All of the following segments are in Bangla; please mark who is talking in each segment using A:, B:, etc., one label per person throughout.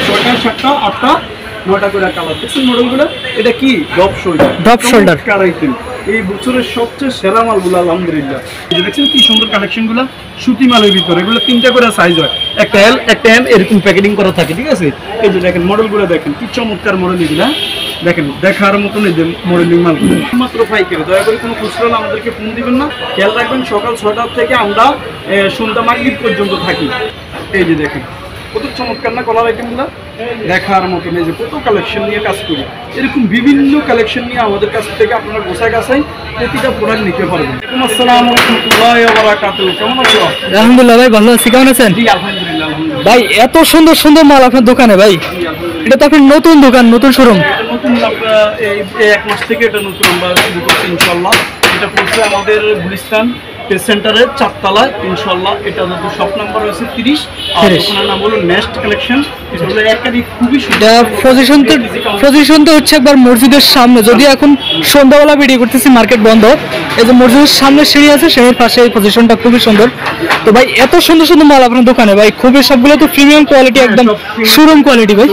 A: 6টা 7টা 8টা 9টা করে কালার। দেখছেন মডেলগুলো? এটা কি ডপ শোল্ডার আইটেম, এই বছরের সবচেয়ে সেরা মালগুলো আলহামদুলিল্লাহ। দেখছেন কি সুন্দর কালেকশনগুলো, সুতি মালের ভিতরে। এগুলো 3টা করে সাইজ হয়, একটা এল একটা এম, এরকম প্যাকেটিং করা থাকে। ঠিক আছে, এই যে দেখেন মডেলগুলো দেখেন কি চমৎকার মডেল এগুলো, দেখেন দেখার মতন এই যে মডেলিং মাল। মাত্র পাইকারি, দয়া করে কোনো খুচরা আমাদেরকে ফোন দিবেন না। খেয়াল রাখবেন সকাল 6টা থেকে আমরা সন্ধ্যা মাগরিব পর্যন্ত থাকি। এই যে দেখেন কত চমৎকার না কলার আইটেমগুলো, দেখার মতন। এই যে কত কালেকশন নিয়ে কাজ করি, এরকম বিভিন্ন কালেকশন নিয়ে আমাদের কাছ থেকে আপনারা গোছায় গাছাই প্রতিটা প্রোডাক্ট নিতে পারবেন। আসসালামু আলাইকুম ওয়া বারাকাতুহু। কেমন আছো?
B: আলহামদুলিল্লাহ ভাই, ভালো আছি। কেমন আছেন?
A: জি আলহামদুলিল্লাহ।
B: ভাই এত সুন্দর সুন্দর মাল আপনার দোকানে ভাই, এটা তো আপনার নতুন দোকান, নতুন শোরুম।
A: নতুন এই 1 মাস থেকে এটা নতুন আমরা শুরু করছি ইনশাআল্লাহ। এটা পড়ছে আমাদের গুলিস্তান পেজ সেন্টারের 4 তলায় ইনশাআল্লাহ। এটা যত শপ নাম্বার হয়েছে 30, আর দোকানের নাম হলো নেস্ট কালেকশন। এটা হলো একাধিক খুবই সুন্দর
B: পজিশন তো হচ্ছে একবার মসজিদের সামনে, যদি এখন সন্ধ্যাবেলা ভিডিও করতেছি মার্কেট বন্ধ, এই যে মসজিদের সামনে সিঁড়ি আছে, সিঁড়ির পাশে এই পজিশনটা খুবই সুন্দর। তো ভাই এত সুন্দর সুন্দর মাল আপনার দোকানে ভাই, খুবই সবগুলো তো প্রিমিয়াম কোয়ালিটি, একদম শোরুম কোয়ালিটি ভাই।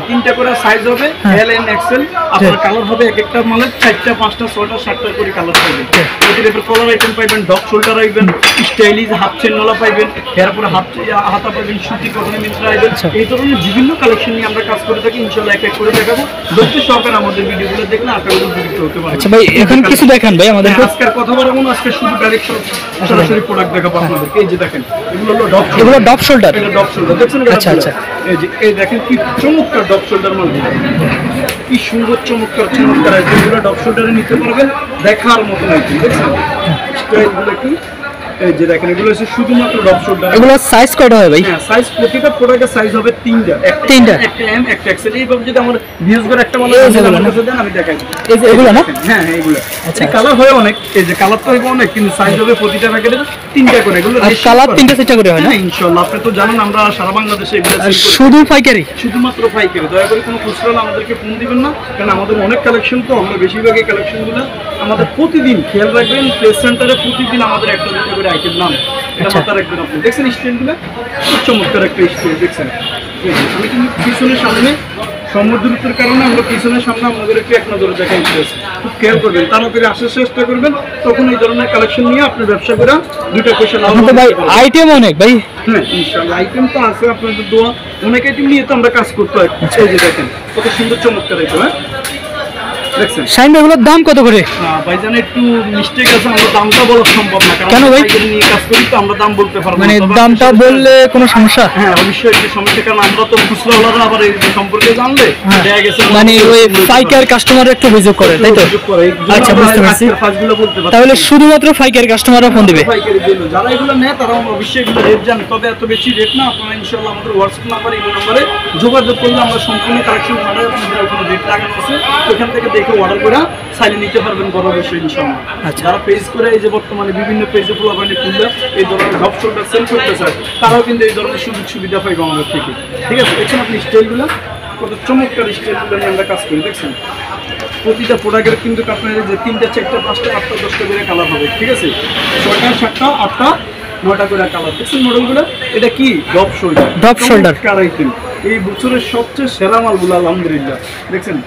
A: 3টা করে সাইজ হবে, এল এম এক্সেল। আপনার কালার হবে এক একটা মালের 4টা 5টা 6টা 7টা করে কালার পাবেন। এর উপর কলার আইটেম পাবেন, ডগ শোল্ডার পাইবেন, স্টাইলিশ হাফ চেন নলা পাইবেন, এরপরে হাতা পাইবেন, সুতি কটনের মিশ্রা পাইবেন। এই ধরনের বিভিন্ন কালেকশন নিয়ে আমরা কাজ করে থাকি ইনশাআল্লাহ। এক এক করে দেখাবো, ধৈর্য সহকারে আমাদের ভিডিওগুলো দেখলে আপনারা উপকৃত হতে পারবেন।
B: আচ্ছা ভাই, এখন কিছু দেখান ভাই আমাদের।
A: আজকের কথা বলবো না, আজকে শুধু ডাইরেক্ট সরাসরি প্রোডাক্ট দেখাবো আপনাদেরকে। এই যে দেখেন এগুলো হলো
B: ডগ শোল্ডার।
A: এটা ডগ শোল্ডার দেখছেন?
B: আচ্ছা আচ্ছা,
A: এই যে এই দেখেন কি চমৎকার ডগ শোল্ডার মাল, কি সুন্দর চমৎকার আইটেম। এগুলো ডগ শোল্ডারে নিতে পারবেন, দেখার মতন আইটেম। দেখছেন স্টাইলগুলো কি, এই যে দেখেন এগুলো হচ্ছে শুধুমাত্র ডগ শোল্ডার।
B: এগুলো সাইজ কয়টা হয় ভাই?
A: হ্যাঁ, সাইজ প্রতিটা প্রোডাক্টের সাইজ হবে 3টা, একটা এম একটা এক্সেল। এইভাবে যদি আমার ভিউজ করে একটা মাল দেন আমি দেখাই।
B: এই যে এগুলো না?
A: হ্যাঁ এগুলো। আচ্ছা, কালার হয় অনেক, এই যে কালার তো হবে অনেক, কিন্তু সাইজ হবে প্রতিটা প্যাকেটে 3টা করে। এগুলো
B: কালার 3টা 4টা করে হয় না?
A: ইনশাআল্লাহ। আপনি তো জানেন আমরা সারা বাংলাদেশে এগুলো
B: শুধু পাইকারি,
A: শুধুমাত্র পাইকারি। দয়া করে কোনো খুচরা আমাদেরকে ফোন দিবেন না, কারণ আমাদের অনেক কালেকশন, তো আমরা বেশিরভাগ এই কালেকশনগুলো আমাদের প্রতিদিন, খেয়াল রাখবেন প্লেস সেন্টারে প্রতিদিন আমাদের একটা দুটো করে আইটেম নাম। এটা মাথায় রাখবেন আপনি। দেখছেন স্ট্যান্ডগুলো খুব চমৎকার একটা স্ট্যান্ড। দেখছেন আমি কিন্তু পিছনের সামনে সমুদ্রের কারণে আমরা পিছনের সামনে আপনাদের একটু এক নজরে দেখাই দিয়েছি, খুব খেয়াল করবেন, তাড়াতাড়ি আসার চেষ্টা করবেন। তখন এই ধরনের কালেকশন নিয়ে আপনি ব্যবসা করে 2টা পয়সা লাভ হবে ভাই।
B: আইটেম অনেক ভাই।
A: হ্যাঁ ইনশাআল্লাহ, আইটেম তো আছে, আপনাদের দোয়া। অনেক আইটেম নিয়ে তো আমরা কাজ করতে হয়। এই যে দেখেন কত সুন্দর চমৎকার আইটেম। হ্যাঁ দেখছেন
B: শাইন ভাই, এগুলোর দাম কত করে?
A: ভাইজান একটু মিস্টেক আছে, আমরা দামটা বলা সম্ভব না।
B: কেন ভাই?
A: নিয়ে কাজ করি তো আমরা দাম বলতে পারবো না।
B: মানে দামটা বললে কোনো সমস্যা?
A: হ্যাঁ অবশ্যই একটু সমস্যা, কারণ আমরা তো খুচরা আবার এই সম্পর্কে জানলে দেখা গেছে
B: মানে ওই পাইকার কাস্টমার একটু অভিযোগ করে, তাই তো? আচ্ছা বুঝতে পারছি। তাহলে শুধুমাত্র পাইকার কাস্টমাররা ফোন দিবে।
A: যারা এগুলো নেয় তারা অবশ্যই এগুলো রেট জানে, তবে এত বেশি রেট না। আপনারা ইনশাআল্লাহ আমাদের হোয়াটসঅ্যাপ নাম্বার, এই নম্বরে যোগাযোগ করলে আমরা সম্পূর্ণ কালেকশন পাঠাই। আপনাদের ওখানে রেট লাগানো আছে, ওখান থেকে দেখে অর্ডার করে চাইলে নিতে পারবেন বড় বিষয় ইনশাআল্লাহ। যারা পেজ করে এই যে বর্তমানে বিভিন্ন পেজে ফুলাবানি খুললে এই ধরনের ডগ শোল্ডার সেল করতে চায়, তারাও কিন্তু এই ধরনের সুযোগ সুবিধা পাইবে আমাদের থেকে। ঠিক আছে, দেখছেন আপনি স্টাইলগুলো কত চমৎকার, স্টাইলগুলো নিয়ে আমরা কাজ করি। দেখছেন প্রতিটা প্রোডাক্টের কিন্তু আপনার যে 3টা 4টা 5টা 8টা 10টা করে কালার হবে। ঠিক আছে, 6টা 7টা 8টা 9টা করে কালার। দেখছেন মডেলগুলো, এটা কি ডগ শোল্ডার আইটেম, এই বছরের সবচেয়ে সেরা মালগুলো আলহামদুলিল্লাহ। দেখছেন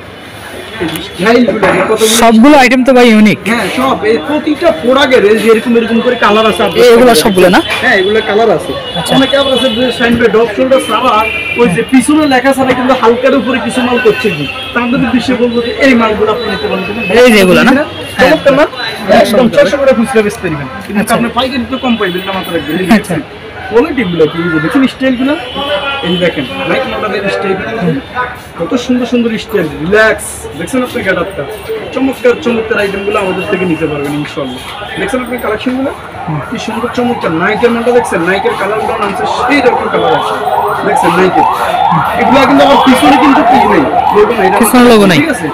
B: সবগুলো আইটেম তো ভাই ইউনিক।
A: হ্যাঁ সব, এই প্রতিটা প্রোডাক্টের এরকম করে কালার আছে।
B: এগুলো সবগুলো না?
A: হ্যাঁ এগুলো কালার আছে। অনেকে আবার আছে শাইন ভাই ডগ শোল্ডার ছাড়া ওই যে পিছনে লেখা ছাড়া কিন্তু হালকার উপরে কিছু মাল করছে কি, তাদের উদ্দেশ্যে বলবো যে এই মালগুলো আপনি নিতে পারেন।
B: এই যে এগুলো না,
A: চমৎকার না, একদম 600 করে খুচরা বেচতে পারবেন, কিন্তু আপনি পাইকারি তো কম পাইবেন না, মাত্র রাখবেন।
B: আচ্ছা,
A: কোয়ালিটিগুলো কি দেখুন, স্টাইলগুলো এই দেখেন, লাইট মডেলের স্টাইল, কত সুন্দর সুন্দর স্টাইল, রিল্যাক্স। দেখছেন আপনি গেটআপটা, চমৎকার আইটেমগুলো আমাদের থেকে নিতে পারবেন ইনশাআল্লাহ। দেখছেন আপনি কালেকশনগুলো কি সুন্দর চমৎকার। নাইকের মালটা দেখছেন, নাইকের কালারগুলো নামছে সেই রকম কালার আছে। দেখছেন নাইকের এগুলো কিন্তু আমার পিছনে কিন্তু কি নেই, লোগো নাই। ঠিক আছে,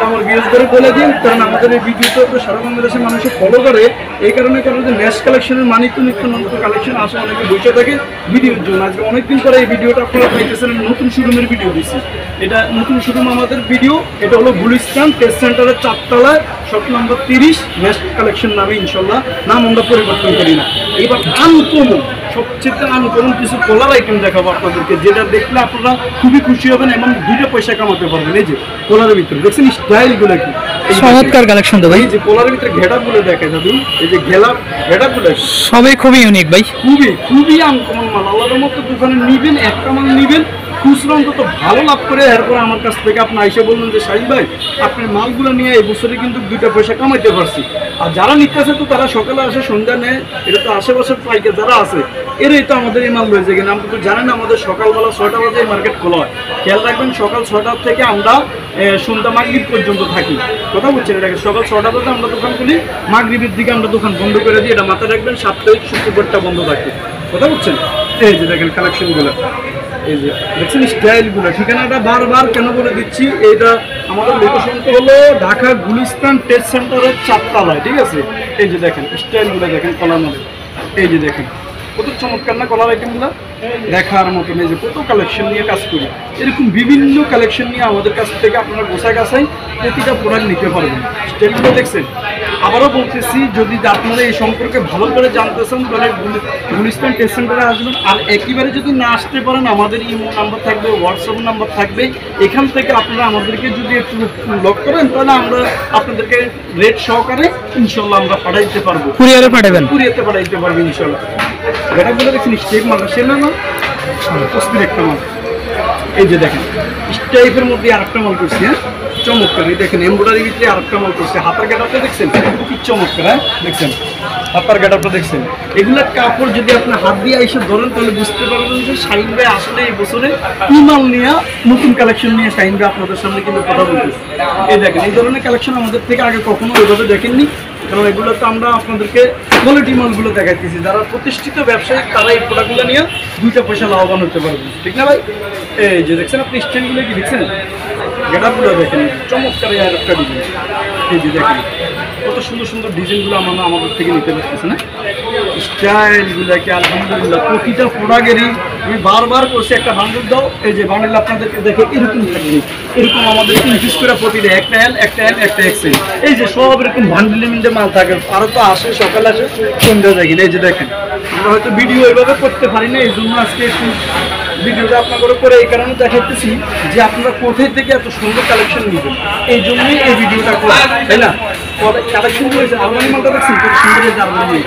A: আমার ভিউজ করে বলে দিন, কারণ আমাদের এই ভিডিওটা তো সারা বাংলাদেশের মানুষের ফলো করে। এই কারণে যে নেক্সট কালেকশনের মানিক তো নিত্য নতুন কালেকশন আসে, অনেকে বসে থাকে ভিডিওর জন্য। আজকে অনেকদিন পরে এই ভিডিওটা আপনারা পাইতেছেন, নতুন শোরুমের ভিডিও দিচ্ছি। এটা নতুন শোরুম আমাদের ভিডিও, এটা হলো গুলিস্তান পেজ সেন্টারের 4 তলায় শপ নাম্বার 30, নেক্সট কালেকশন নামে ইনশাল্লাহ। নাম আমরা পরিবর্তন করি না। এবার আনকমন সবচেয়ে আনকমন কিছু কলার আইটেম দেখাবো আপনাদেরকে, যেটা দেখলে আপনারা খুবই খুশি হবেন এবং 2টা পয়সা কামাতে পারবেন। এই যে কলারের ভিতরে দেখছেন স্টাইলগুলো কি
B: চমৎকার কালেকশন তো ভাই।
A: এই যে কলারের ভিতরে ঘেটাগুলো দেখেন দাদু, এই যে ঘেটাগুলো
B: সবই খুবই ইউনিক ভাই,
A: খুবই আনকমন মাল। আল্লাহর মতো দোকানে নিবেন, একটা মাল নিবেন খুচরা অন্তত ভালো লাভ করে, এরপর আমার কাছ থেকে আপনি আইসা বললেন যে শাহিন ভাই আপনার মালগুলো নিয়ে এই বছরে কিন্তু 2টা পয়সা কামাইতে পারছি। আর যারা নিতেছে তো তারা সকালে আসে সন্ধ্যা নেয়, এটা তো আশেপাশের পাইকার যারা আছে এরাই তো আমাদের এই মাল রয়েছে কিনা। আপনি তো জানেন আমাদের সকালবেলা 6টা বাজে মার্কেট খোলা হয়। খেয়াল রাখবেন সকাল 6টা থেকে আমরা সন্ধ্যা মাগরিব পর্যন্ত থাকি। কথা বলছেন, এটাকে সকাল 6টা বাজে আমরা দোকান খুলি, মাগরিবের দিকে আমরা দোকান বন্ধ করে দিই। এটা মাথায় রাখবেন, সাপ্তাহিক শুক্রবারটা বন্ধ থাকে। কথা বলছেন, এই যে দেখেন কালেকশনগুলো, এই যে দেখছেন স্টাইলগুলো। ঠিকানাটা বারবার কেন বলে দিচ্ছি, এইটা আমাদের লোকেশনটা হলো ঢাকা গুলিস্তান ট্রেড সেন্টারের 4 তলায়, ঠিক আছে। এই যে দেখেন স্টাইলগুলো দেখেন, কলার মধ্যে এই যে দেখেন কত চমৎকার না কলার আইটেমগুলো দেখার মতন। এই যে কত কালেকশন নিয়ে কাজ করি, এরকম বিভিন্ন কালেকশন নিয়ে আমাদের কাছ থেকে আপনারা গোছাগাছাই প্রতিটা প্রোডাক্ট নিতে পারবেন। স্টাইলগুলো দেখছেন। আবারও বলতেছি, যদি আপনারা এই সম্পর্কে ভালো করে জানতে চান তাহলে গুলিস্তান ট্রেড সেন্টারে আসবেন। আর একেবারে যদি না আসতে পারেন, আমাদের ইমো নাম্বার থাকবে, হোয়াটসঅ্যাপ নাম্বার থাকবে, এখান থেকে আপনারা আমাদেরকে যদি একটু লক করেন তাহলে আমরা আপনাদেরকে রেট সহকারে ইনশাল্লাহ আমরা পাঠাইতে পারবো।
B: কুরিয়ারে পাঠাবেন,
A: কুরিয়ারে পাঠাইতে পারবো ইনশাল্লাহ। এটা বলে দেখছেন স্টেপ মালটা সেনা না অস্থির একটা মাল। এই যে দেখেন স্টাইপের মধ্যে আরেকটা মাল করছি, হ্যাঁ চমৎকার। এই দেখেন এমব্রয়ডারির ভিতরে আরেকটা মাল করছে, হাতার গেটআপটা দেখছেন কি চমৎকার, হ্যাঁ দেখছেন হাতার গেটআপটা দেখছেন। এগুলোর কাপড় যদি আপনি হাত দিয়ে এসে ধরেন তাহলে বুঝতে পারবেন যে শাহিন ভাই আসলে এই বছরে কি মাল নিয়ে, নতুন কালেকশন নিয়ে শাহিন ভাই আপনাদের সামনে কিন্তু কথা বলতেছে। এই দেখেন এই ধরনের কালেকশন আমাদের থেকে আগে কখনো ওইভাবে দেখেননি, কারণ এগুলো তো আমরা আপনাদেরকে কোয়ালিটি মালগুলো দেখাইতেছি। যারা প্রতিষ্ঠিত ব্যবসায়ী তারা এই প্রোডাক্টগুলো নিয়ে 2টা পয়সা লাভবান হতে পারবে, ঠিক না ভাই? এই যে দেখছেন আপনি স্ট্যান্ডগুলো কি দেখছেন, গেটআপগুলো দেখেন চমৎকার। আর একটা ডিজাইন, এই যে দেখেন কত সুন্দর সুন্দর ডিজাইনগুলো আমরা আমাদের থেকে নিতে পারতেছি না। স্টাইলগুলোকে আলহামদুলিল্লাহ প্রতিটা প্রোডাক্টেরই আমি বারবার করছি একটা বান্ডেল দাও। এই যে বান্ডেল আপনাদেরকে দেখে এরকম থাকবে, এরকম আমাদের 3 পিস করে প্রতিটা, একটা এল একটা এল একটা এক্সেল। এই যে সব এরকম বান্ডেলে মিলে মাল থাকে। আরও তো আসে সকালে আসে সন্ধ্যা দেখেন। এই যে দেখেন আমরা হয়তো ভিডিও এইভাবে করতে পারি না, এই জন্য আজকে একটু ভিডিওটা আপনাদের করে এই কারণে দেখাইতেছি যে আপনারা কোথায় থেকে এত সুন্দর কালেকশন নেবেন, এই জন্যই এই ভিডিওটা করা, তাই না? কালেকশন করেছে আলমানি মালটা দেখছেন কত সুন্দর হয়েছে আলমানি,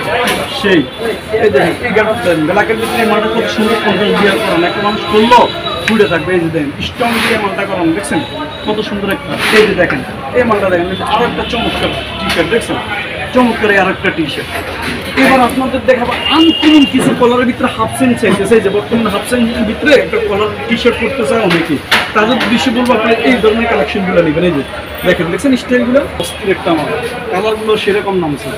A: সেই এই দেখেন এই গাড়াটা ব্ল্যাকের ভিতরে মালটা কত সুন্দর কন্ট্রাস্ট দিয়ে করেন, একটা মানুষ করলো ফুটে থাকবে। এই যে দেখেন স্ট্রং দিয়ে মালটা করান, দেখছেন কত সুন্দর একটা। এই যে দেখেন এই মালটা দেখেন, আরো একটা চমৎকার টি শার্ট দেখছেন, চমৎকার আর একটা টি শার্ট। এবার আপনাদের দেখাবো আনকমন কিছু কলারের ভিতরে হাফ সেন্ট চাইতেছে, যে বর্তমানে হাফ সেন্টের ভিতরে একটা কলার টি শার্ট করতে চায় অনেকেই, তাদের উদ্দেশ্যে বলবো আপনি এই ধরনের কালেকশনগুলো নেবেন। এই যে দেখেন দেখছেন স্টাইলগুলো অস্থির একটা আমার, কালারগুলো সেরকম নামছে।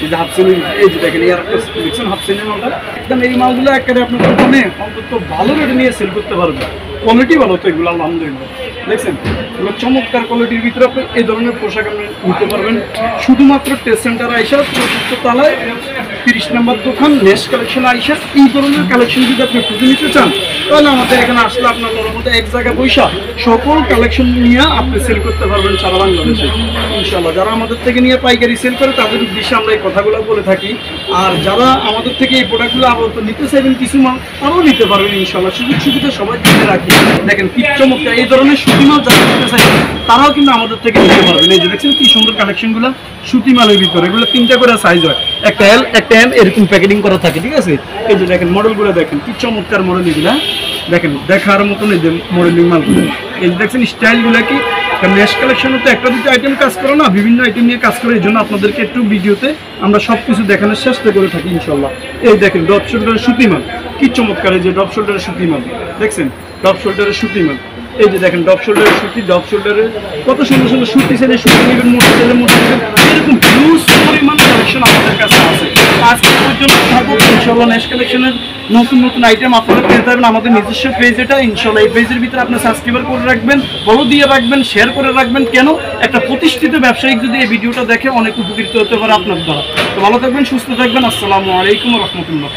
A: এই যে হাফ সেন্ট, এই যে দেখেন এই আরেকটা দেখছেন হাফ সেন্টের মালটা, একদম এই মালগুলো একেবারে আপনার দোকানে অন্তত ভালো রেটে নিয়ে সেল করতে পারবেন। কোয়ালিটি ভালো তো এগুলো আলহামদুলিল্লাহ, দেখছেন এগুলো চমৎকার কোয়ালিটির ভিতরে আপনি এই ধরনের পোশাক আপনি নিতে পারবেন। শুধুমাত্র ট্রেড সেন্টার আইসা ৪র্থ তলায় 30 নম্বর দোকান নেক্সট কালেকশন আইসা এই ধরনের কালেকশন যদি আপনি খুঁজে নিতে চান তাহলে আমাদের এখানে আসলে আপনার মধ্যে এক জায়গায় পয়সা সকল কালেকশন নিয়ে আপনি সেল করতে পারবেন সারা বাংলাদেশে ইনশাল্লাহ। যারা আমাদের থেকে নিয়ে পাইকারি সেল করে তাদের উদ্দেশ্যে আমরা এই কথাগুলো বলে থাকি। আর যারা আমাদের থেকে এই প্রোডাক্টগুলো আপাতত নিতে চাইবেন কিছু মাল তারাও নিতে পারবেন ইনশাল্লাহ, সুযোগ সুবিধা সবাই দিতে রাখি। দেখেন কি চমৎকার এই ধরনের সুতি মাল যারা নিতে চাইবেন তারাও কিন্তু আমাদের থেকে নিতে পারবেন। এই যে দেখছেন কি সুন্দর কালেকশনগুলো সুতি মালের ভিতরে, এগুলো 3টা করে সাইজ হয়, একটা এল একটা এম এরকম প্যাকেটিং করা থাকে, ঠিক আছে। এই যে দেখেন মডেলগুলো দেখেন কি চমৎকার মডেল, এগুলা দেখেন দেখার মতন এই যে মডেলিং মালগুলো। এই যে দেখছেন স্টাইলগুলো কি নেক্সট কালেকশনে তো একটা দুটো আইটেম কাজ করো না, বিভিন্ন আইটেম নিয়ে কাজ করে, এই জন্য আপনাদেরকে একটু ভিডিওতে আমরা সব কিছু দেখানোর চেষ্টা করে থাকি ইনশাল্লাহ। এই দেখেন ড্রপ শোল্ডারের সুতি মাল কি চমৎকার, এই যে ড্রপ শোল্ডারের সুতি মাল দেখছেন, ড্রপ শোল্ডারের সুতি মাল। এই যে দেখেন ড্রপ শোল্ডারের সুতি, ড্রপ শোল্ডারের কত সুন্দর সুন্দর সুতি ছেলে সুতি নেবেন, মোটা ছেলে মোটা নেবেন, এরকম হিউজ পরিমাণ কালেকশন আমাদের কাছে আছে। আজকে পর্যন্ত থাকবো ইনশাল্লাহ নেক্সট কালেকশনের নতুন নতুন আইটেম আপনারা পেয়ে যাবেন আমাদের নিজস্ব পেজ এটা ইনশাল্লাহ। এই পেজের ভিতরে আপনার সাবস্ক্রাইবার করে রাখবেন, ফলো দিয়ে রাখবেন, শেয়ার করে রাখবেন। কেন একটা প্রতিষ্ঠিত ব্যবসায়িক যদি এই ভিডিওটা দেখে অনেক উপকৃত হতে পারে আপনার দ্বারা। তো ভালো থাকবেন, সুস্থ থাকবেন, আসসালামু আলাইকুম রহমতুল্লাহ।